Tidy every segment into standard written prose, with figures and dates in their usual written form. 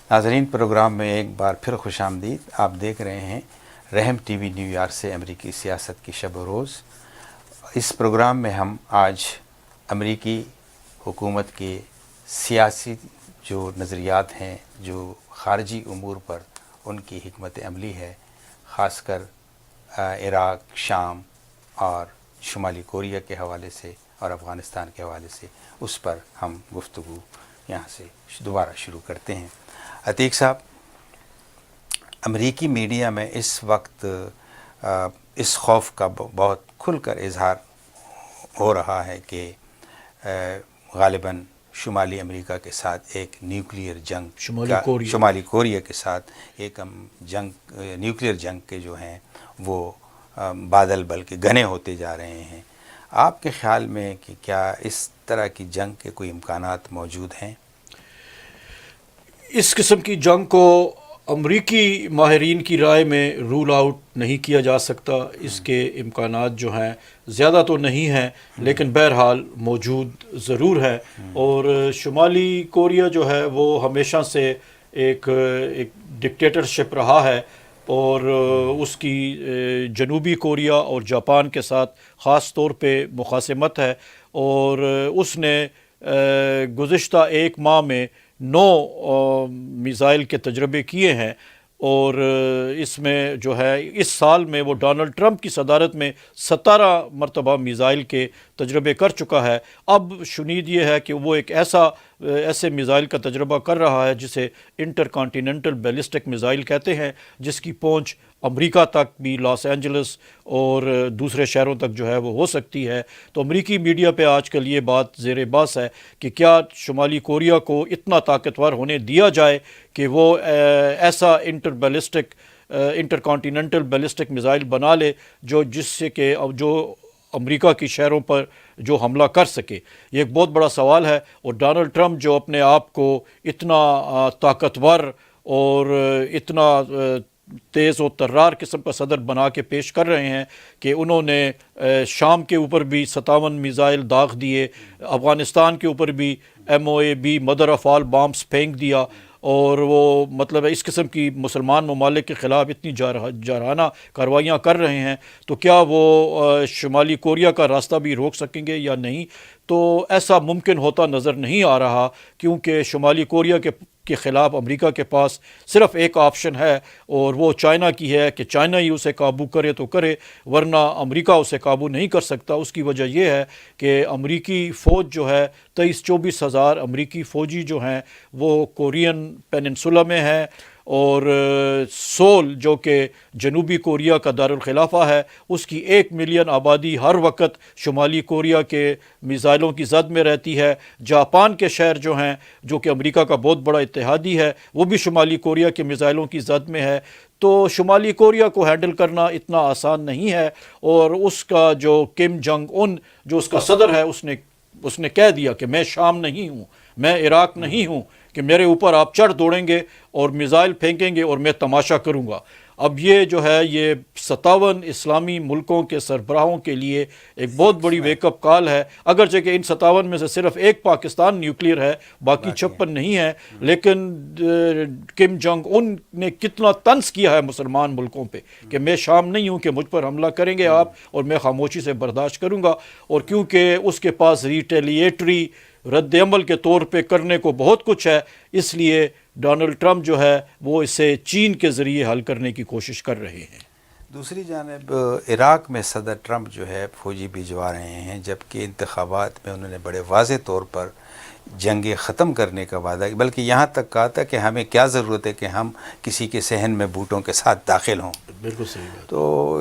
ناظرین، پروگرام میں ایک بار پھر خوش آمدید۔ آپ دیکھ رہے ہیں رحم ٹی وی نیو یارک سے امریکی سیاست کی شب و روز۔ اس پروگرام میں ہم آج امریکی حکومت کے سیاسی جو نظریات ہیں، جو خارجی امور پر ان کی حکمت عملی ہے، خاص کر عراق، شام اور شمالی کوریا کے حوالے سے اور افغانستان کے حوالے سے، اس پر ہم گفتگو یہاں سے دوبارہ شروع کرتے ہیں۔ عتیق صاحب، امریکی میڈیا میں اس وقت اس خوف کا بہت کھل کر اظہار ہو رہا ہے کہ غالباً شمالی امریکہ کے ساتھ ایک نیوکلیئر جنگ، شمالی کوریا کے ساتھ ایک نیوکلیئر جنگ کے جو ہیں وہ بادل بلکہ گھنے ہوتے جا رہے ہیں۔ آپ کے خیال میں کہ کیا اس طرح کی جنگ کے کوئی امکانات موجود ہیں؟ اس قسم کی جنگ کو امریکی ماہرین کی رائے میں رول آؤٹ نہیں کیا جا سکتا۔ اس کے امکانات جو ہیں زیادہ تو نہیں ہیں، لیکن بہرحال موجود ضرور ہے۔ اور شمالی کوریا جو ہے وہ ہمیشہ سے ایک ڈکٹیٹرشپ رہا ہے، اور اس کی جنوبی کوریا اور جاپان کے ساتھ خاص طور پہ مخاصمت ہے، اور اس نے گزشتہ ایک ماہ میں 9 میزائل کے تجربے کیے ہیں، اور اس میں جو ہے اس سال میں وہ ڈونلڈ ٹرمپ کی صدارت میں 17 مرتبہ میزائل کے تجربے کر چکا ہے۔ اب شنید یہ ہے کہ وہ ایک ایسے میزائل کا تجربہ کر رہا ہے جسے انٹر کانٹیننٹل بیلسٹک میزائل کہتے ہیں، جس کی پہنچ امریکہ تک بھی، لاس اینجلس اور دوسرے شہروں تک جو ہے وہ ہو سکتی ہے۔ تو امریکی میڈیا پہ آج کل یہ بات زیر بحث ہے کہ کیا شمالی کوریا کو اتنا طاقتور ہونے دیا جائے کہ وہ ایسا انٹر کانٹیننٹل بیلسٹک میزائل بنا لے جس سے کہ جو امریکہ کی شہروں پر جو حملہ کر سکے۔ یہ ایک بہت بڑا سوال ہے، اور ڈونلڈ ٹرمپ جو اپنے آپ کو اتنا طاقتور اور اتنا تیز و ترار قسم کا صدر بنا کے پیش کر رہے ہیں کہ انہوں نے شام کے اوپر بھی 57 میزائل داغ دیے، افغانستان کے اوپر بھی MOAB mother of all Bombas پھینک دیا، اور وہ مطلب اس قسم کی مسلمان ممالک کے خلاف اتنی جارحانہ کارروائیاں کر رہے ہیں، تو کیا وہ شمالی کوریا کا راستہ بھی روک سکیں گے یا نہیں؟ تو ایسا ممکن ہوتا نظر نہیں آ رہا، کیونکہ شمالی کوریا کے خلاف امریکہ کے پاس صرف ایک آپشن ہے، اور وہ چائنا کی ہے کہ چائنا ہی اسے قابو کرے تو کرے، ورنہ امریکہ اسے قابو نہیں کر سکتا۔ اس کی وجہ یہ ہے کہ امریکی فوج جو ہے 23-24 ہزار امریکی فوجی جو ہیں وہ کورین پیننسولا میں ہیں، اور سول جو کہ جنوبی کوریا کا دارالخلافہ ہے، اس کی 1 ملین آبادی ہر وقت شمالی کوریا کے میزائلوں کی زد میں رہتی ہے۔ جاپان کے شہر جو ہیں، جو کہ امریکہ کا بہت بڑا اتحادی ہے، وہ بھی شمالی کوریا کے میزائلوں کی زد میں ہے۔ تو شمالی کوریا کو ہینڈل کرنا اتنا آسان نہیں ہے، اور اس کا جو کم جنگ ان جو اس کا صدر ہے، اس نے کہہ دیا کہ میں شام نہیں ہوں، میں عراق نہیں ہوں کہ میرے اوپر آپ چڑھ دوڑیں گے اور میزائل پھینکیں گے اور میں تماشا کروں گا۔ اب یہ جو ہے یہ 57 اسلامی ملکوں کے سربراہوں کے لیے ایک بہت بڑی ویک اپ کال ہے، اگرچہ کہ ان 57 میں سے صرف ایک پاکستان نیوکلیئر ہے، باقی 56 نہیں ہے، لیکن کم جنگ ان نے کتنا طنز کیا ہے مسلمان ملکوں پہ کہ میں شام نہیں ہوں کہ مجھ پر حملہ کریں گے آپ، اور میں خاموشی سے برداشت کروں گا۔ اور کیونکہ اس کے پاس ریٹیلیٹری رد عمل کے طور پہ کرنے کو بہت کچھ ہے، اس لیے ڈونلڈ ٹرمپ جو ہے وہ اسے چین کے ذریعے حل کرنے کی کوشش کر رہے ہیں۔ دوسری جانب عراق میں صدر ٹرمپ جو ہے فوجی بھجوا رہے ہیں، جبکہ انتخابات میں انہوں نے بڑے واضح طور پر جنگیں ختم کرنے کا وعدہ، بلکہ یہاں تک کہا تھا کہ ہمیں کیا ضرورت ہے کہ ہم کسی کے صحن میں بوٹوں کے ساتھ داخل ہوں۔ بالکل صحیح بات۔ تو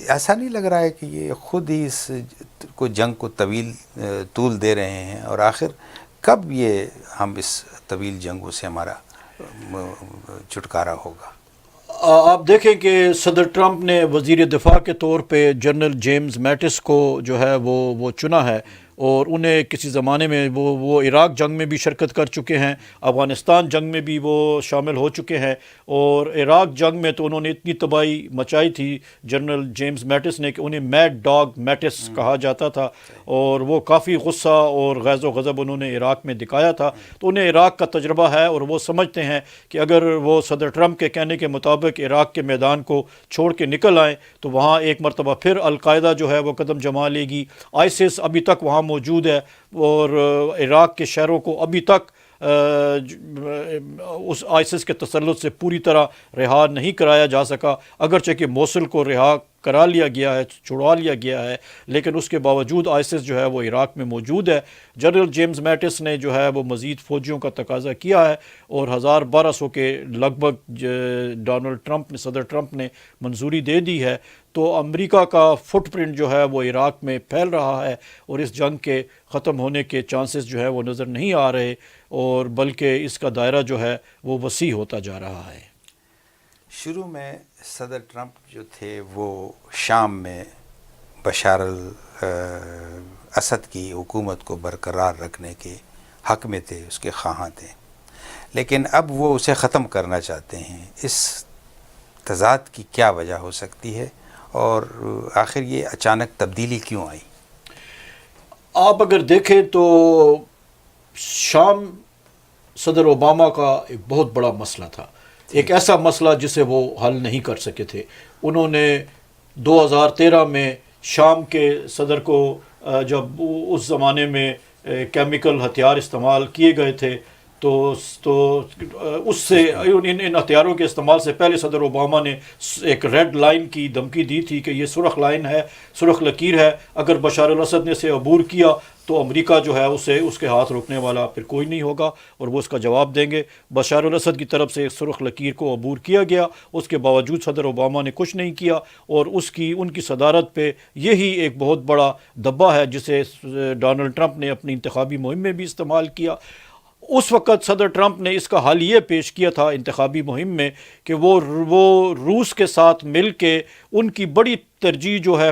ایسا نہیں لگ رہا ہے کہ یہ خود ہی اس جنگ کو طول دے رہے ہیں، اور آخر کب یہ ہم اس طویل جنگوں سے ہمارا چھٹکارا ہوگا؟ آپ دیکھیں کہ صدر ٹرمپ نے وزیر دفاع کے طور پہ جنرل جیمز میٹس کو جو ہے وہ چنا ہے، اور انہیں کسی زمانے میں وہ عراق جنگ میں بھی شرکت کر چکے ہیں، افغانستان جنگ میں بھی وہ شامل ہو چکے ہیں، اور عراق جنگ میں تو انہوں نے اتنی تباہی مچائی تھی جنرل جیمز میٹس نے کہ انہیں میڈ ڈاگ میٹس کہا جاتا تھا، اور وہ کافی غصہ اور غیظ و غضب انہوں نے عراق میں دکھایا تھا. تو انہیں عراق کا تجربہ ہے اور وہ سمجھتے ہیں کہ اگر وہ صدر ٹرمپ کے کہنے کے مطابق عراق کے میدان کو چھوڑ کے نکل آئیں تو وہاں ایک مرتبہ پھر القاعدہ جو ہے وہ قدم جما لے گی. آئسس ابھی تک وہاں موجود ہے اور عراق کے شہروں کو ابھی تک اس آئسس کے تسلط سے پوری طرح رہا نہیں کرایا جا سکا، اگرچہ کہ موصل کو رہا کرا لیا گیا ہے، چھڑوا لیا گیا ہے، لیکن اس کے باوجود آئسس جو ہے وہ عراق میں موجود ہے. جنرل جیمز میٹس نے جو ہے وہ مزید فوجیوں کا تقاضا کیا ہے اور 1200 کے لگ بھگ ڈونلڈ ٹرمپ نے صدر ٹرمپ نے منظوری دے دی ہے. تو امریکہ کا فٹ پرنٹ جو ہے وہ عراق میں پھیل رہا ہے اور اس جنگ کے ختم ہونے کے چانسز جو ہے وہ نظر نہیں آ رہے، اور بلکہ اس کا دائرہ جو ہے وہ وسیع ہوتا جا رہا ہے. شروع میں صدر ٹرمپ جو تھے وہ شام میں بشار الاسد کی حکومت کو برقرار رکھنے کے حق میں تھے، اس کے خواہاں تھے، لیکن اب وہ اسے ختم کرنا چاہتے ہیں. اس تضاد کی کیا وجہ ہو سکتی ہے اور آخر یہ اچانک تبدیلی کیوں آئی؟ آپ اگر دیکھیں تو شام صدر اوباما کا ایک بہت بڑا مسئلہ تھا، ایک ایسا مسئلہ جسے وہ حل نہیں کر سکے تھے. انہوں نے 2013 میں شام کے صدر کو جب اس زمانے میں کیمیکل ہتھیار استعمال کیے گئے تھے تو اس سے ان ہتھیاروں کے استعمال سے پہلے صدر اوباما نے ایک ریڈ لائن کی دھمکی دی تھی کہ یہ سرخ لائن ہے، سرخ لکیر ہے، اگر بشار الاسد نے اسے عبور کیا تو امریکہ جو ہے اسے اس کے ہاتھ روکنے والا پھر کوئی نہیں ہوگا اور وہ اس کا جواب دیں گے. بشار الاسد کی طرف سے ایک سرخ لکیر کو عبور کیا گیا، اس کے باوجود صدر اوباما نے کچھ نہیں کیا اور ان کی صدارت پہ یہی ایک بہت بڑا دبا ہے جسے ڈونلڈ ٹرمپ نے اپنی انتخابی مہم میں بھی استعمال کیا. اس وقت صدر ٹرمپ نے اس کا حل یہ پیش کیا تھا انتخابی مہم میں کہ وہ روس کے ساتھ مل کے ان کی بڑی ترجیح جو ہے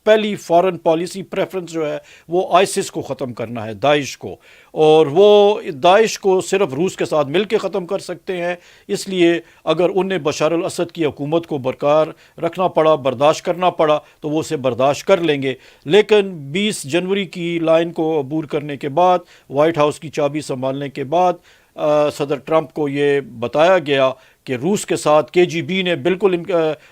پہلی فارن پالیسی پریفرنس جو ہے وہ آئسس کو ختم کرنا ہے، داعش کو، اور وہ داعش کو صرف روس کے ساتھ مل کے ختم کر سکتے ہیں. اس لیے اگر انہیں بشار الاسد کی حکومت کو برقرار رکھنا پڑا، برداشت کرنا پڑا تو وہ اسے برداشت کر لیں گے. لیکن 20 جنوری کی لائن کو عبور کرنے کے بعد، وائٹ ہاؤس کی چابی سنبھالنے کے بعد صدر ٹرمپ کو یہ بتایا گیا کہ روس کے ساتھ KGB نے بالکل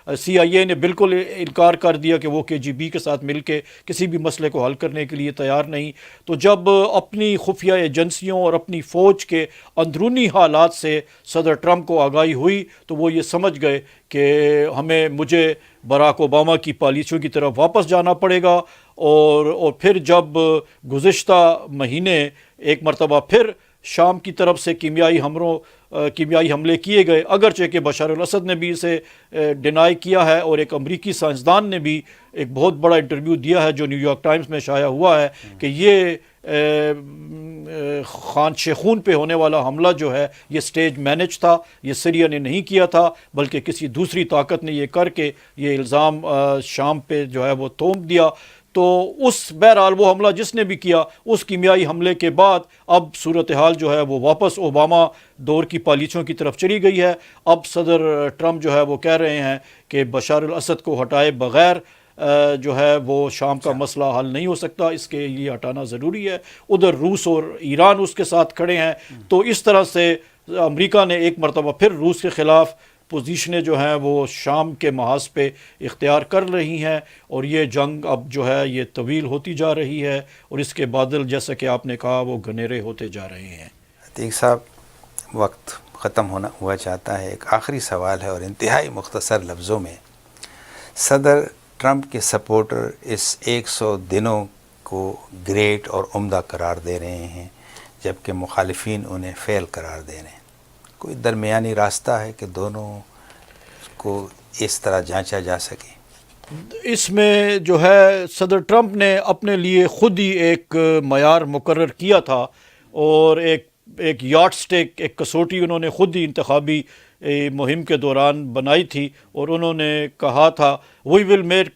CIA نے بالکل انکار کر دیا کہ وہ KGB کے ساتھ مل کے کسی بھی مسئلے کو حل کرنے کے لیے تیار نہیں. تو جب اپنی خفیہ ایجنسیوں اور اپنی فوج کے اندرونی حالات سے صدر ٹرمپ کو آگاہی ہوئی تو وہ یہ سمجھ گئے کہ مجھے براک اوباما کی پالیسیوں کی طرف واپس جانا پڑے گا. اور پھر جب گزشتہ مہینے ایک مرتبہ پھر شام کی طرف سے کیمیائی حملے کیے گئے، اگرچہ کہ بشار الاسد نے بھی اسے ڈینائی کیا ہے، اور ایک امریکی سائنسدان نے بھی ایک بہت بڑا انٹرویو دیا ہے جو نیو یارک ٹائمز میں شائع ہوا ہے کہ یہ خان شیخون پہ ہونے والا حملہ جو ہے یہ سٹیج مینج تھا، یہ سیریا نے نہیں کیا تھا بلکہ کسی دوسری طاقت نے یہ کر کے یہ الزام شام پہ جو ہے وہ تھوپ دیا. تو بہرحال وہ حملہ جس نے بھی کیا اس کیمیائی حملے کے بعد اب صورتحال جو ہے وہ واپس اوباما دور کی پالیسیوں کی طرف چلی گئی ہے. اب صدر ٹرمپ جو ہے وہ کہہ رہے ہیں کہ بشار الاسد کو ہٹائے بغیر جو ہے وہ شام کا مسئلہ حل نہیں ہو سکتا، اس کے لیے ہٹانا ضروری ہے. ادھر روس اور ایران اس کے ساتھ کھڑے ہیں. تو اس طرح سے امریکہ نے ایک مرتبہ پھر روس کے خلاف پوزیشنیں جو ہیں وہ شام کے محاذ پہ اختیار کر رہی ہیں، اور یہ جنگ اب جو ہے یہ طویل ہوتی جا رہی ہے اور اس کے بادل جیسا کہ آپ نے کہا وہ گھنیرے ہوتے جا رہے ہیں. عتیق صاحب، وقت ختم ہوا چاہتا ہے. ایک آخری سوال ہے اور انتہائی مختصر لفظوں میں، صدر ٹرمپ کے سپورٹر اس 100 دنوں کو گریٹ اور عمدہ قرار دے رہے ہیں جبکہ مخالفین انہیں فیل قرار دے رہے ہیں. کوئی درمیانی راستہ ہے کہ دونوں کو اس طرح جانچا جا سکے؟ اس میں جو ہے صدر ٹرمپ نے اپنے لیے خود ہی ایک معیار مقرر کیا تھا اور ایک یارڈ سٹک، ایک کسوٹی انہوں نے خود ہی انتخابی مہم کے دوران بنائی تھی، اور انہوں نے کہا تھا we will make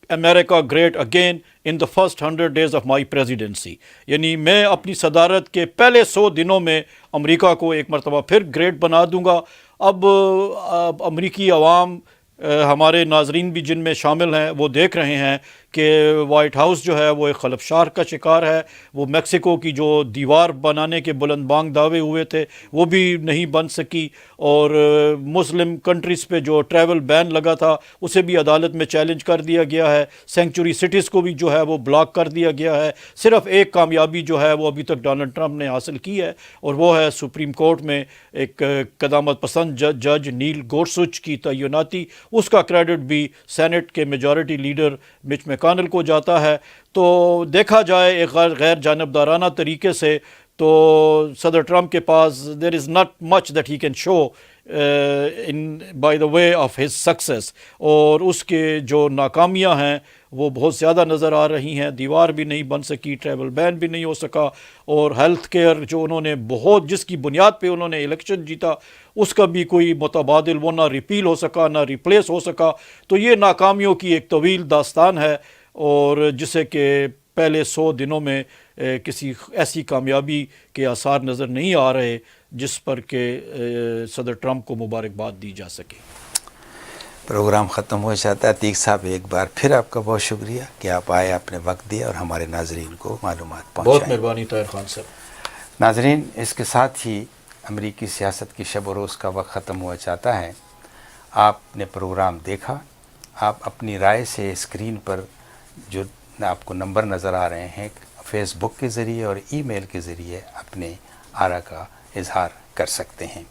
America great again in the first 100 days of my presidency. یعنی میں اپنی صدارت کے پہلے 100 دنوں میں امریکہ کو ایک مرتبہ پھر گریٹ بنا دوں گا. اب امریکی عوام، ہمارے ناظرین بھی جن میں شامل ہیں، وہ دیکھ رہے ہیں کہ وائٹ ہاؤس جو ہے وہ ایک خلفشار کا شکار ہے. وہ میکسیکو کی جو دیوار بنانے کے بلند بانگ دعوے ہوئے تھے وہ بھی نہیں بن سکی، اور مسلم کنٹریز پہ جو ٹریول بین لگا تھا اسے بھی عدالت میں چیلنج کر دیا گیا ہے. سینکچوری سٹیز کو بھی جو ہے وہ بلاک کر دیا گیا ہے. صرف ایک کامیابی جو ہے وہ ابھی تک ڈونلڈ ٹرمپ نے حاصل کی ہے، اور وہ ہے سپریم کورٹ میں ایک قدامت پسند جج نیل گورسچ کی تعیناتی. اس کا کریڈٹ بھی سینٹ کے میجورٹی لیڈر مچ میکانل کو جاتا ہے. تو دیکھا جائے ایک غیر جانبدارانہ طریقے سے تو صدر ٹرمپ کے پاس there is not much that he can show in by the way of his success, اور اس کے جو ناکامیاں ہیں وہ بہت زیادہ نظر آ رہی ہیں. دیوار بھی نہیں بن سکی، ٹریول بین بھی نہیں ہو سکا، اور ہیلتھ کیئر جو انہوں نے بہت جس کی بنیاد پہ انہوں نے الیکشن جیتا اس کا بھی کوئی متبادل وہ نہ ریپیل ہو سکا نہ ریپلیس ہو سکا. تو یہ ناکامیوں کی ایک طویل داستان ہے، اور جسے کہ پہلے 100 دنوں میں کسی ایسی کامیابی کے آثار نظر نہیں آ رہے جس پر کہ صدر ٹرمپ کو مبارکباد دی جا سکے. پروگرام ختم ہو جاتا ہے. عتیق صاحب ایک بار پھر آپ کا بہت شکریہ کہ آپ آئے، اپنے وقت دیا اور ہمارے ناظرین کو معلومات پہنچائیں. بہت مہربانی طاہر خان صاحب. ناظرین، اس کے ساتھ ہی امریکی سیاست کی شب و روز کا وقت ختم ہوا جاتا ہے. آپ نے پروگرام دیکھا. آپ اپنی رائے سے اسکرین پر جو آپ کو نمبر نظر آ رہے ہیں فیس بک کے ذریعے اور ای میل کے ذریعے اپنے آرا کا اظہار کر سکتے ہیں.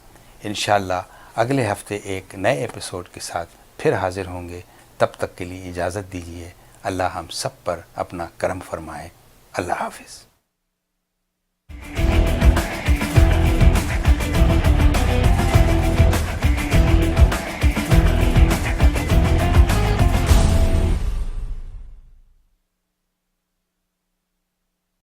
انشاءاللہ اگلے ہفتے ایک نئے ایپیسوڈ کے ساتھ پھر حاضر ہوں گے. تب تک کے لیے اجازت دیجیے. اللہ ہم سب پر اپنا کرم فرمائے. اللہ حافظ.